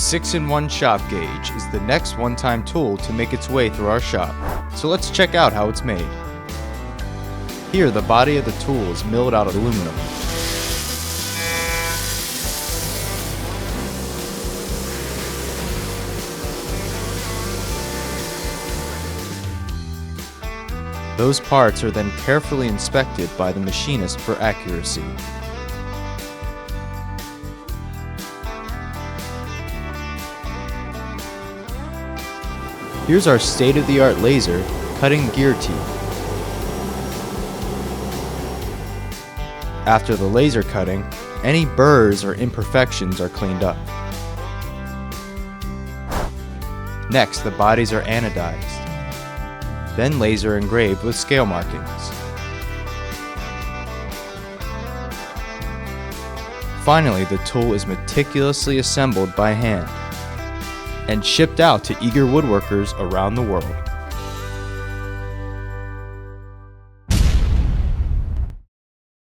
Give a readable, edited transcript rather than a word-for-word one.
6-in-1 shop gauge is the next one-time tool to make its way through our shop, so let's check out how it's made. Here, the body of the tool is milled out of aluminum. Those parts are then carefully inspected by the machinist for accuracy. Here's our state-of-the-art laser cutting gear teeth. After the laser cutting, any burrs or imperfections are cleaned up. Next, the bodies are anodized, then laser engraved with scale markings. Finally, the tool is meticulously assembled by hand and shipped out to eager woodworkers around the world.